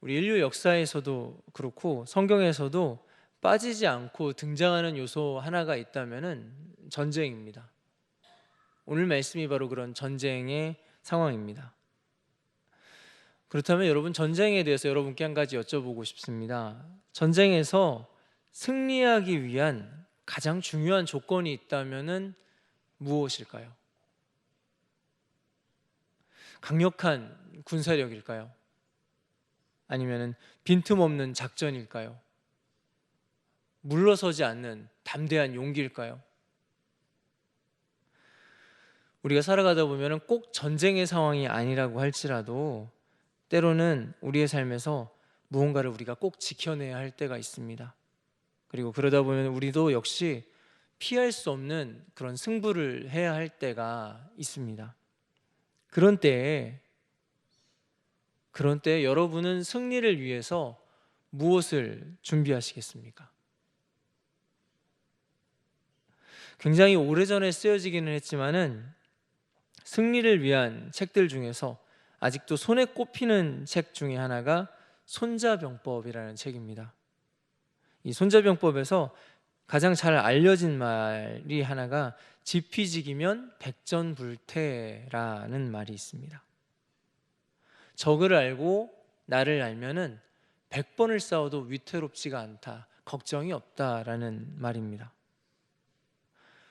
우리 인류 역사에서도 그렇고 성경에서도 빠지지 않고 등장하는 요소 하나가 있다면은 전쟁입니다. 오늘 말씀이 바로 그런 전쟁의 상황입니다. 그렇다면 여러분, 전쟁에 대해서 여러분께 한 가지 여쭤보고 싶습니다. 전쟁에서 승리하기 위한 가장 중요한 조건이 있다면은 무엇일까요? 강력한 군사력일까요? 아니면은 빈틈없는 작전일까요? 물러서지 않는 담대한 용기일까요? 우리가 살아가다 보면은 꼭 전쟁의 상황이 아니라고 할지라도 때로는 우리의 삶에서 무언가를 우리가 꼭 지켜내야 할 때가 있습니다. 그리고 그러다 보면 우리도 역시 피할 수 없는 그런 승부를 해야 할 때가 있습니다. 그런 때에 여러분은 승리를 위해서 무엇을 준비하시겠습니까? 굉장히 오래전에 쓰여지기는 했지만은 승리를 위한 책들 중에서 아직도 손에 꼽히는 책 중에 하나가 손자병법이라는 책입니다. 이 손자병법에서 가장 잘 알려진 말이 하나가 지피지기면 백전불태라는 말이 있습니다. 적을 알고 나를 알면은 100번을 싸워도 위태롭지가 않다, 걱정이 없다라는 말입니다.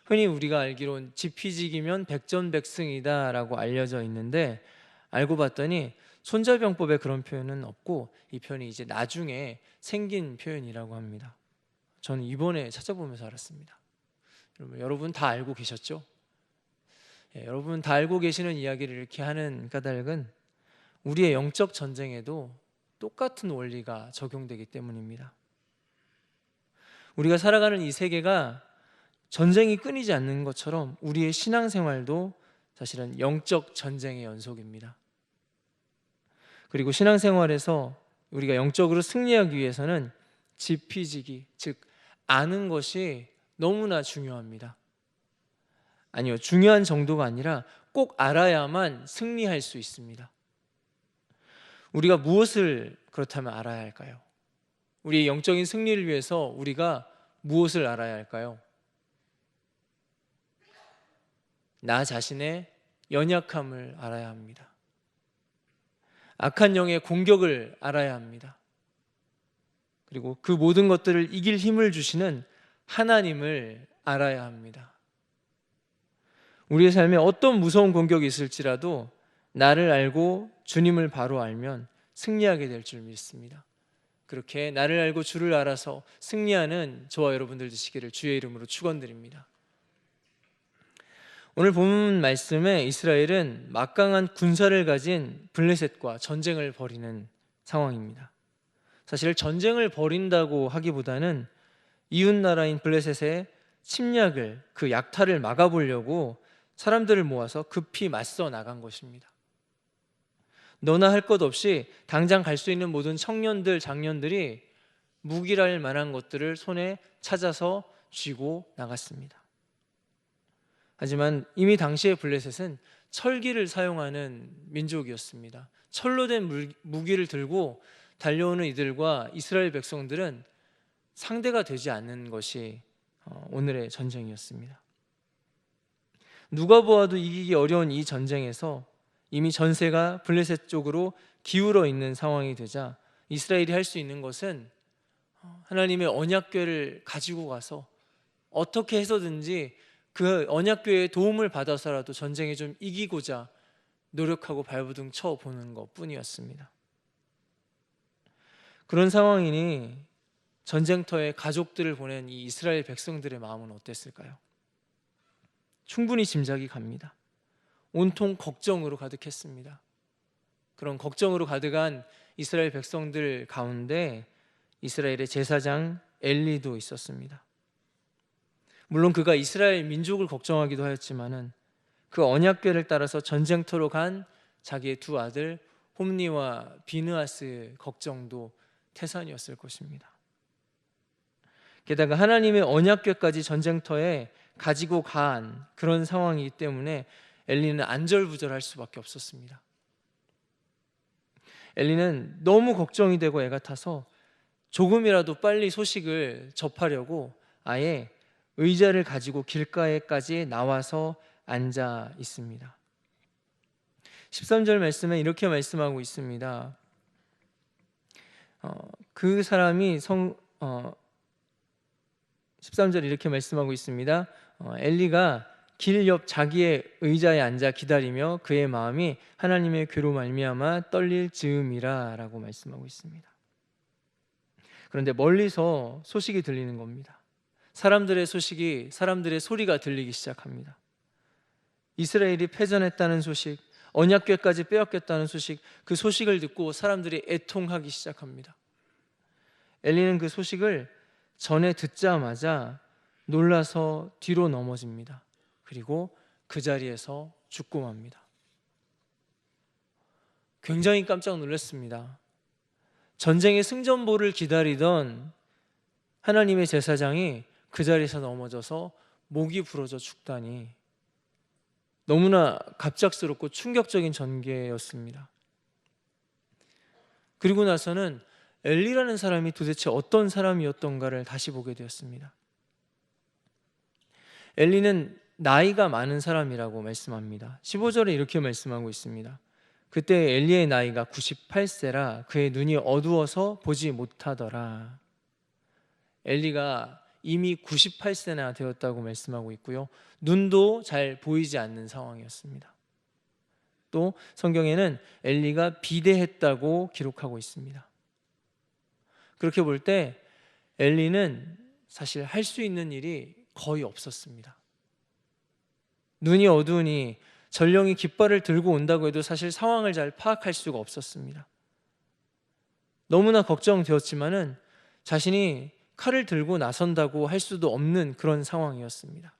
흔히 우리가 알기론 지피지기면 백전백승이다라고 알려져 있는데, 알고 봤더니 손자병법에 그런 표현은 없고 이 표현이 이제 나중에 생긴 표현이라고 합니다. 저는 이번에 찾아보면서 알았습니다. 여러분 다 알고 계셨죠? 여러분 다 알고 계시는 이야기를 이렇게 하는 까닭은 우리의 영적 전쟁에도 똑같은 원리가 적용되기 때문입니다. 우리가 살아가는 이 세계가 전쟁이 끊이지 않는 것처럼 우리의 신앙생활도 사실은 영적 전쟁의 연속입니다. 그리고 신앙생활에서 우리가 영적으로 승리하기 위해서는 지피지기, 즉 아는 것이 너무나 중요합니다. 아니요, 중요한 정도가 아니라 꼭 알아야만 승리할 수 있습니다. 우리가 무엇을 그렇다면 알아야 할까요? 우리의 영적인 승리를 위해서 우리가 무엇을 알아야 할까요? 나 자신의 연약함을 알아야 합니다. 악한 영의 공격을 알아야 합니다. 그리고 그 모든 것들을 이길 힘을 주시는 하나님을 알아야 합니다. 우리의 삶에 어떤 무서운 공격이 있을지라도 나를 알고 주님을 바로 알면 승리하게 될 줄 믿습니다. 그렇게 나를 알고 주를 알아서 승리하는 저와 여러분들 되시기를 주의 이름으로 축원드립니다. 오늘 본문 말씀에 이스라엘은 막강한 군사를 가진 블레셋과 전쟁을 벌이는 상황입니다. 사실 전쟁을 벌인다고 하기보다는 이웃 나라인 블레셋의 침략을, 그 약탈을 막아보려고 사람들을 모아서 급히 맞서 나간 것입니다. 너나 할 것 없이 당장 갈 수 있는 모든 청년들, 장년들이 무기랄 만한 것들을 손에 찾아서 쥐고 나갔습니다. 하지만 이미 당시의 블레셋은 철기를 사용하는 민족이었습니다. 철로 된 무기를 들고 달려오는 이들과 이스라엘 백성들은 상대가 되지 않는 것이 오늘의 전쟁이었습니다. 누가 보아도 이기기 어려운 이 전쟁에서 이미 전세가 블레셋 쪽으로 기울어 있는 상황이 되자 이스라엘이 할 수 있는 것은 하나님의 언약궤를 가지고 가서 어떻게 해서든지 그 언약궤의 도움을 받아서라도 전쟁에 좀 이기고자 노력하고 발버둥 쳐보는 것뿐이었습니다. 그런 상황이니 전쟁터에 가족들을 보낸 이 이스라엘 백성들의 마음은 어땠을까요? 충분히 짐작이 갑니다. 온통 걱정으로 가득했습니다. 그런 걱정으로 가득한 이스라엘 백성들 가운데 이스라엘의 제사장 엘리도 있었습니다. 물론 그가 이스라엘 민족을 걱정하기도 하였지만은 그 언약궤를 따라서 전쟁터로 간 자기의 두 아들 홈니와 비느하스 걱정도 태산이었을 것입니다. 게다가 하나님의 언약궤까지 전쟁터에 가지고 간 그런 상황이기 때문에 엘리는 안절부절할 수밖에 없었습니다. 엘리는 너무 걱정이 되고 애가 타서 조금이라도 빨리 소식을 접하려고 아예 의자를 가지고 길가에까지 나와서 앉아 있습니다. 13절 말씀에 이렇게 말씀하고 있습니다. 그 사람이 13절 이렇게 말씀하고 있습니다. 엘리가 길 옆 자기의 의자에 앉아 기다리며 그의 마음이 하나님의 괴로 말미암아 떨릴 즈음이라 라고 말씀하고 있습니다. 그런데 멀리서 소식이 들리는 겁니다. 사람들의 소리가 들리기 시작합니다. 이스라엘이 패전했다는 소식, 언약궤까지 빼앗겼다는 소식, 그 소식을 듣고 사람들이 애통하기 시작합니다. 엘리는 그 소식을 전에 듣자마자 놀라서 뒤로 넘어집니다. 그리고 그 자리에서 죽고 맙니다. 굉장히 깜짝 놀랐습니다. 전쟁의 승전보를 기다리던 하나님의 제사장이 그 자리에서 넘어져서 목이 부러져 죽다니 너무나 갑작스럽고 충격적인 전개였습니다. 그리고 나서는 엘리라는 사람이 도대체 어떤 사람이었던가를 다시 보게 되었습니다. 엘리는 나이가 많은 사람이라고 말씀합니다. 15절에 이렇게 말씀하고 있습니다. 그때 엘리의 나이가 98세라 그의 눈이 어두워서 보지 못하더라. 엘리가 이미 98세나 되었다고 말씀하고 있고요. 눈도 잘 보이지 않는 상황이었습니다. 또 성경에는 엘리가 비대했다고 기록하고 있습니다. 그렇게 볼 때 엘리는 사실 할 수 있는 일이 거의 없었습니다. 눈이 어두우니 전령이 깃발을 들고 온다고 해도 사실 상황을 잘 파악할 수가 없었습니다. 너무나 걱정되었지만은 자신이 칼을 들고 나선다고 할 수도 없는 그런 상황이었습니다.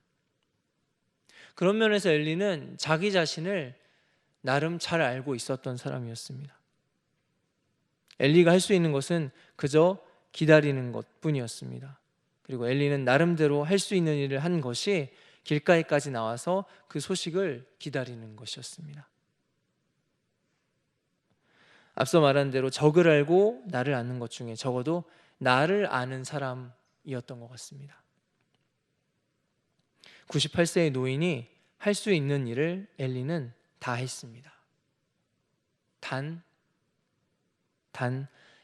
그런 면에서 엘리는 자기 자신을 나름 잘 알고 있었던 사람이었습니다. 엘리가 할 수 있는 것은 그저 기다리는 것뿐이었습니다. 그리고 엘리는 나름대로 할 수 있는 일을 한 것이 길가에까지 나와서 그 소식을 기다리는 것이었습니다. 앞서 말한 대로 적을 알고 나를 아는 것 중에 적어도 나를 아는 사람이었던 것 같습니다. 98세의 노인이 할 수 있는 일을 엘리는 다 했습니다. 단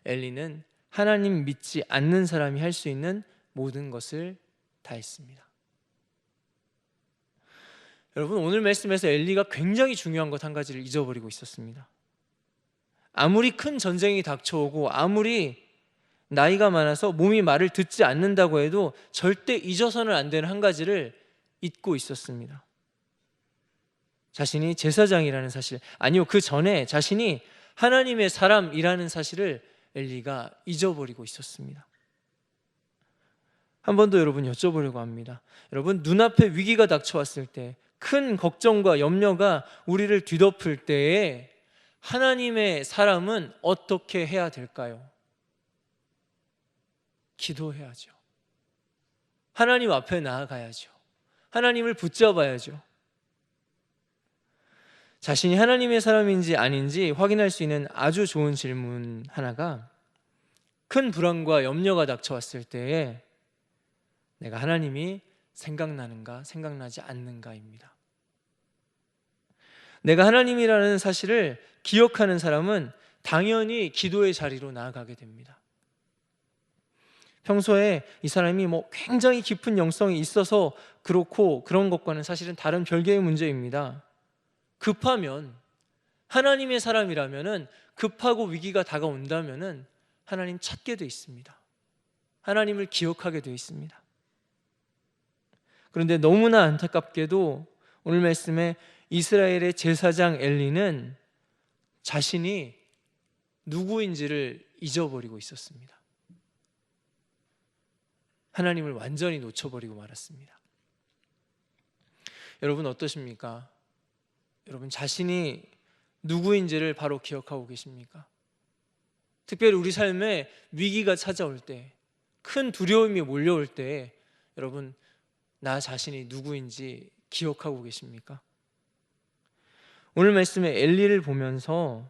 엘리는 하나님 믿지 않는 사람이 할 수 있는 모든 것을 다 했습니다. 여러분, 오늘 말씀에서 엘리가 굉장히 중요한 것 한 가지를 잊어버리고 있었습니다. 아무리 큰 전쟁이 닥쳐오고 아무리 나이가 많아서 몸이 말을 듣지 않는다고 해도 절대 잊어서는 안 되는 한 가지를 잊고 있었습니다. 자신이 제사장이라는 사실, 아니요, 그 전에 자신이 하나님의 사람이라는 사실을 엘리가 잊어버리고 있었습니다. 한 번 더 여러분 여쭤보려고 합니다. 여러분, 눈앞에 위기가 닥쳐왔을 때, 큰 걱정과 염려가 우리를 뒤덮을 때에 하나님의 사람은 어떻게 해야 될까요? 기도해야죠. 하나님 앞에 나아가야죠. 하나님을 붙잡아야죠. 자신이 하나님의 사람인지 아닌지 확인할 수 있는 아주 좋은 질문 하나가, 큰 불안과 염려가 닥쳐왔을 때에 내가 하나님이 생각나는가 생각나지 않는가입니다. 내가 하나님이라는 사실을 기억하는 사람은 당연히 기도의 자리로 나아가게 됩니다. 평소에 이 사람이 굉장히 깊은 영성이 있어서 그렇고 그런 것과는 사실은 다른 별개의 문제입니다. 급하면, 하나님의 사람이라면은 급하고 위기가 다가온다면은 하나님 찾게 돼 있습니다. 하나님을 기억하게 돼 있습니다. 그런데 너무나 안타깝게도 오늘 말씀에 이스라엘의 제사장 엘리는 자신이 누구인지를 잊어버리고 있었습니다. 하나님을 완전히 놓쳐버리고 말았습니다. 여러분 어떠십니까? 여러분 자신이 누구인지를 바로 기억하고 계십니까? 특별히 우리 삶에 위기가 찾아올 때, 큰 두려움이 몰려올 때 여러분 나 자신이 누구인지 기억하고 계십니까? 오늘 말씀에 엘리를 보면서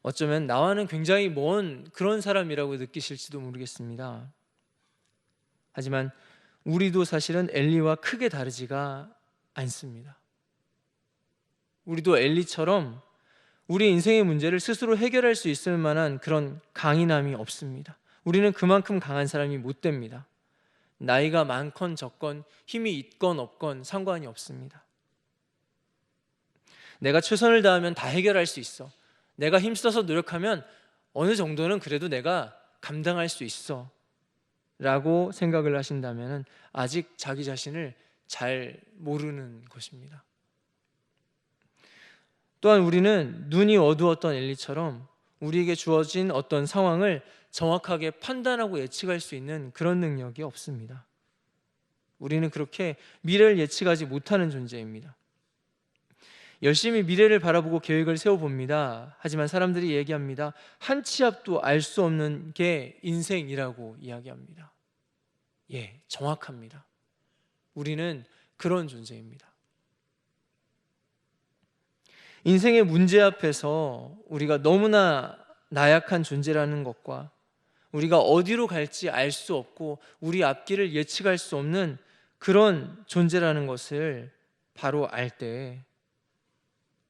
어쩌면 나와는 굉장히 먼 그런 사람이라고 느끼실지도 모르겠습니다. 하지만 우리도 사실은 엘리와 크게 다르지가 않습니다. 우리도 엘리처럼 우리 인생의 문제를 스스로 해결할 수 있을 만한 그런 강인함이 없습니다. 우리는 그만큼 강한 사람이 못 됩니다. 나이가 많건 적건 힘이 있건 없건 상관이 없습니다. 내가 최선을 다하면 다 해결할 수 있어. 내가 힘써서 노력하면 어느 정도는 그래도 내가 감당할 수 있어 라고 생각을 하신다면 아직 자기 자신을 잘 모르는 것입니다. 또한 우리는 눈이 어두웠던 엘리처럼 우리에게 주어진 어떤 상황을 정확하게 판단하고 예측할 수 있는 그런 능력이 없습니다. 우리는 그렇게 미래를 예측하지 못하는 존재입니다. 열심히 미래를 바라보고 계획을 세워봅니다. 하지만 사람들이 얘기합니다. 한 치 앞도 알 수 없는 게 인생이라고 이야기합니다. 예, 정확합니다. 우리는 그런 존재입니다. 인생의 문제 앞에서 우리가 너무나 나약한 존재라는 것과 우리가 어디로 갈지 알 수 없고 우리 앞길을 예측할 수 없는 그런 존재라는 것을 바로 알 때,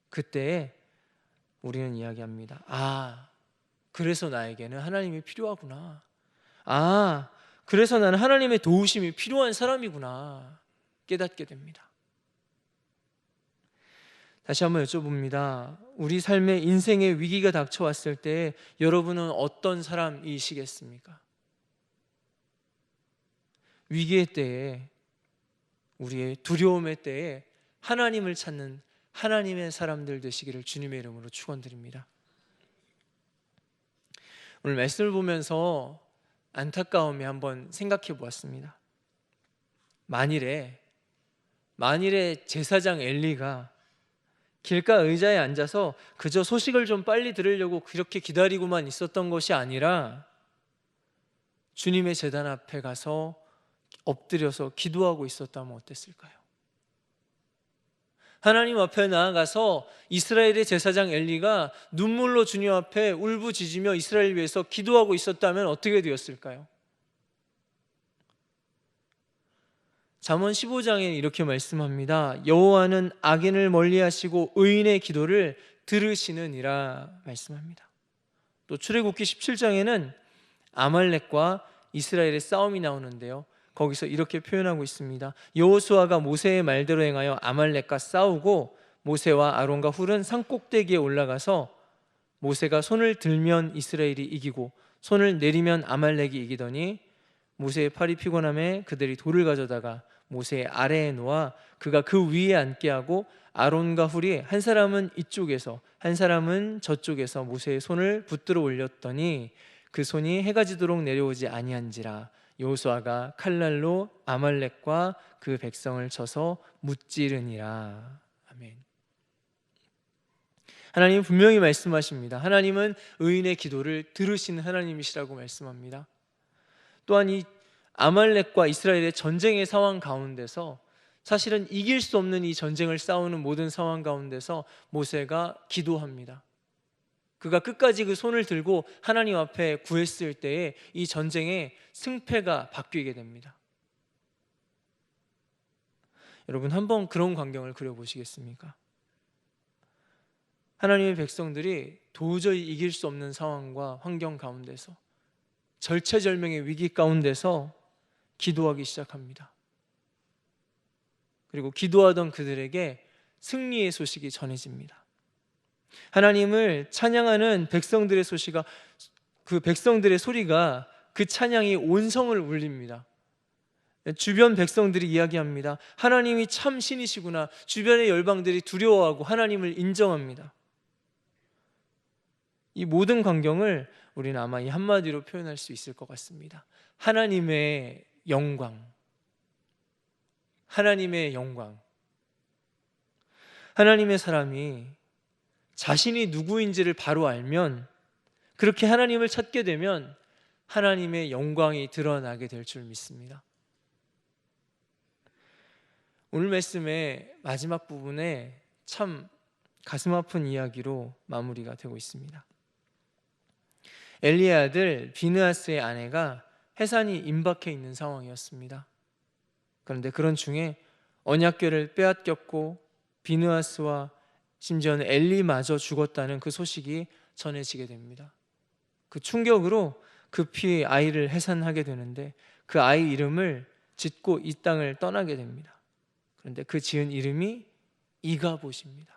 그때 우리는 이야기합니다. 아, 그래서 나에게는 하나님이 필요하구나. 아, 그래서 나는 하나님의 도우심이 필요한 사람이구나 깨닫게 됩니다. 다시 한번 여쭤봅니다. 우리 삶의 인생의 위기가 닥쳐왔을 때 여러분은 어떤 사람이시겠습니까? 위기의 때에, 우리의 두려움의 때에 하나님을 찾는 하나님의 사람들 되시기를 주님의 이름으로 축원드립니다. 오늘 말씀을 보면서 안타까움에 한번 생각해 보았습니다. 만일에 제사장 엘리가 길가 의자에 앉아서 그저 소식을 좀 빨리 들으려고 그렇게 기다리고만 있었던 것이 아니라 주님의 제단 앞에 가서 엎드려서 기도하고 있었다면 어땠을까요? 하나님 앞에 나아가서 이스라엘의 제사장 엘리가 눈물로 주님 앞에 울부짖으며 이스라엘 위해서 기도하고 있었다면 어떻게 되었을까요? 잠언 15장에 이렇게 말씀합니다. 여호와는 악인을 멀리하시고 의인의 기도를 들으시느니라 말씀합니다. 또 출애굽기 17장에는 아말렉과 이스라엘의 싸움이 나오는데요, 거기서 이렇게 표현하고 있습니다. 여호수아가 모세의 말대로 행하여 아말렉과 싸우고 모세와 아론과 훌은 산꼭대기에 올라가서 모세가 손을 들면 이스라엘이 이기고 손을 내리면 아말렉이 이기더니 모세의 팔이 피곤함에 그들이 돌을 가져다가 모세의 아래에 놓아 그가 그 위에 앉게 하고 아론과 훌이 한 사람은 이쪽에서 한 사람은 저쪽에서 모세의 손을 붙들어 올렸더니 그 손이 해가 지도록 내려오지 아니한지라. 여호수아가 칼날로 아말렉과 그 백성을 쳐서 무찌르니라. 아멘. 하나님은 분명히 말씀하십니다. 하나님은 의인의 기도를 들으시는 하나님이시라고 말씀합니다. 또한 이 아말렉과 이스라엘의 전쟁의 상황 가운데서 사실은 이길 수 없는 이 전쟁을 싸우는 모든 상황 가운데서 모세가 기도합니다. 그가 끝까지 그 손을 들고 하나님 앞에 구했을 때에 이 전쟁의 승패가 바뀌게 됩니다. 여러분, 한번 그런 광경을 그려보시겠습니까? 하나님의 백성들이 도저히 이길 수 없는 상황과 환경 가운데서 절체절명의 위기 가운데서 기도하기 시작합니다. 그리고 기도하던 그들에게 승리의 소식이 전해집니다. 하나님을 찬양하는 백성들의 그 백성들의 소리가, 그 찬양이 온 성을 울립니다. 주변 백성들이 이야기합니다. 하나님이 참 신이시구나. 주변의 열방들이 두려워하고 하나님을 인정합니다. 이 모든 광경을 우리는 아마 이 한마디로 표현할 수 있을 것 같습니다. 하나님의 영광. 하나님의 영광. 하나님의 사람이 자신이 누구인지를 바로 알면, 그렇게 하나님을 찾게 되면 하나님의 영광이 드러나게 될 줄 믿습니다. 오늘 말씀의 마지막 부분에 참 가슴 아픈 이야기로 마무리가 되고 있습니다. 엘리의 아들 비느하스의 아내가 해산이 임박해 있는 상황이었습니다. 그런데 그런 중에 언약궤를 빼앗겼고 비느하스와 심지어는 엘리마저 죽었다는 그 소식이 전해지게 됩니다. 그 충격으로 급히 아이를 해산하게 되는데 그 아이 이름을 짓고 이 땅을 떠나게 됩니다. 그런데 그 지은 이름이 이가봇입니다.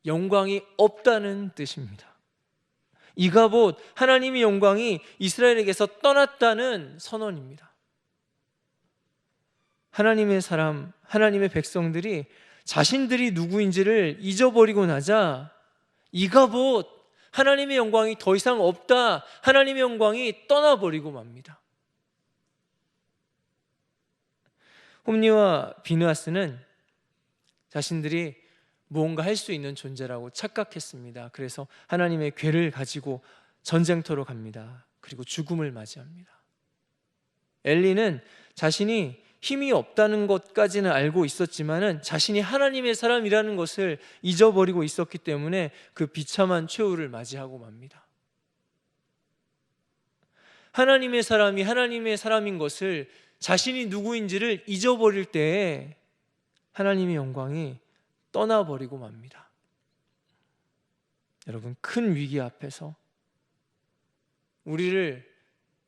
영광이 없다는 뜻입니다. 이가봇, 하나님의 영광이 이스라엘에게서 떠났다는 선언입니다. 하나님의 사람, 하나님의 백성들이 자신들이 누구인지를 잊어버리고 나자 이가봇, 하나님의 영광이 더 이상 없다, 하나님의 영광이 떠나버리고 맙니다. 홈리와 비느하스는 자신들이 무언가 할 수 있는 존재라고 착각했습니다. 그래서 하나님의 궤를 가지고 전쟁터로 갑니다. 그리고 죽음을 맞이합니다. 엘리는 자신이 힘이 없다는 것까지는 알고 있었지만은 자신이 하나님의 사람이라는 것을 잊어버리고 있었기 때문에 그 비참한 최후를 맞이하고 맙니다. 하나님의 사람이 하나님의 사람인 것을, 자신이 누구인지를 잊어버릴 때에 하나님의 영광이 떠나버리고 맙니다. 여러분, 큰 위기 앞에서 우리를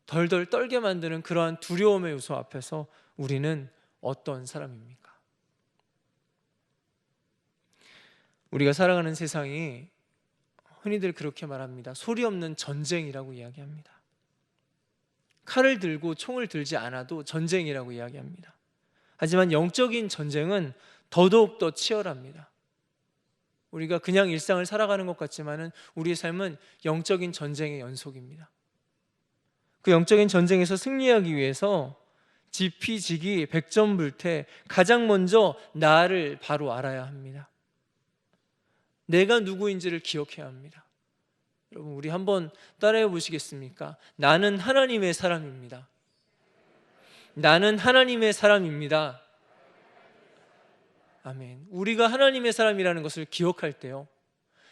덜덜 떨게 만드는 그러한 두려움의 요소 앞에서 우리는 어떤 사람입니까? 우리가 살아가는 세상이 흔히들 그렇게 말합니다. 소리 없는 전쟁이라고 이야기합니다. 칼을 들고 총을 들지 않아도 전쟁이라고 이야기합니다. 하지만 영적인 전쟁은 더더욱 더 치열합니다. 우리가 그냥 일상을 살아가는 것 같지만은 우리의 삶은 영적인 전쟁의 연속입니다. 그 영적인 전쟁에서 승리하기 위해서 지피지기 백전불태, 가장 먼저 나를 바로 알아야 합니다. 내가 누구인지를 기억해야 합니다. 여러분, 우리 한번 따라해 보시겠습니까? 나는 하나님의 사람입니다. 나는 하나님의 사람입니다. 아멘. 우리가 하나님의 사람이라는 것을 기억할 때요,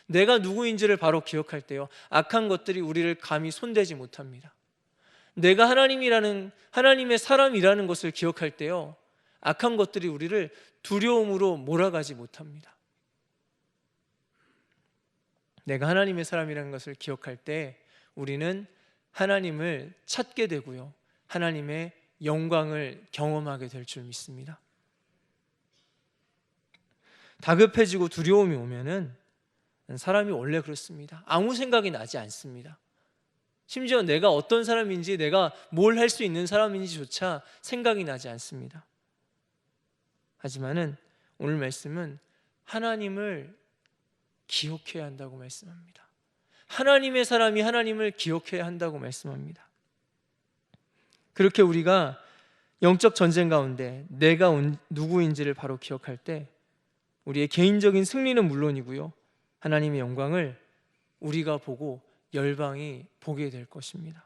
내가 누구인지를 바로 기억할 때요, 악한 것들이 우리를 감히 손대지 못합니다. 내가 하나님의 사람이라는 것을 기억할 때요, 악한 것들이 우리를 두려움으로 몰아가지 못합니다. 내가 하나님의 사람이라는 것을 기억할 때 우리는 하나님을 찾게 되고요, 하나님의 영광을 경험하게 될 줄 믿습니다. 다급해지고 두려움이 오면은 사람이 원래 그렇습니다. 아무 생각이 나지 않습니다. 심지어 내가 어떤 사람인지, 내가 뭘 할 수 있는 사람인지조차 생각이 나지 않습니다. 하지만은 오늘 말씀은 하나님을 기억해야 한다고 말씀합니다. 하나님의 사람이 하나님을 기억해야 한다고 말씀합니다. 그렇게 우리가 영적 전쟁 가운데 내가 누구인지를 바로 기억할 때 우리의 개인적인 승리는 물론이고요, 하나님의 영광을 우리가 보고 열방이 보게 될 것입니다.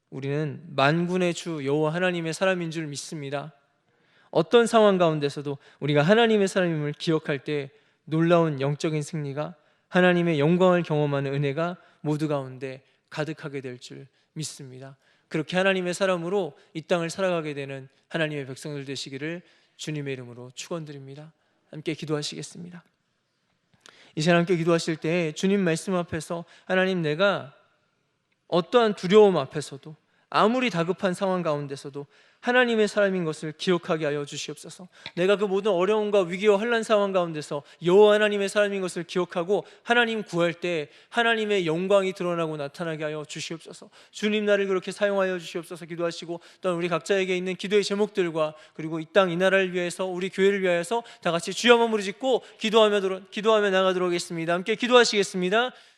우리는 만군의 주 여호와 하나님의 사람인 줄 믿습니다. 어떤 상황 가운데서도 우리가 하나님의 사람임을 기억할 때 놀라운 영적인 승리가, 하나님의 영광을 경험하는 은혜가 모두 가운데 가득하게 될 줄 믿습니다. 그렇게 하나님의 사람으로 이 땅을 살아가게 되는 하나님의 백성들 되시기를 주님의 이름으로 축원드립니다. 함께 기도하시겠습니다. 이 시간 함께 기도하실 때 주님 말씀 앞에서, 하나님, 내가 어떠한 두려움 앞에서도, 아무리 다급한 상황 가운데서도 하나님의 사람인 것을 기억하게 하여 주시옵소서. 내가 그 모든 어려움과 위기와 환난 상황 가운데서 여호와 하나님의 사람인 것을 기억하고 하나님 구할 때 하나님의 영광이 드러나고 나타나게 하여 주시옵소서. 주님, 나를 그렇게 사용하여 주시옵소서. 기도하시고 또한 우리 각자에게 있는 기도의 제목들과 그리고 이 땅 이 나라를 위해서, 우리 교회를 위하여서 다 같이 주여 한번 부르짖고 기도하며 나가도록 하겠습니다. 함께 기도하시겠습니다.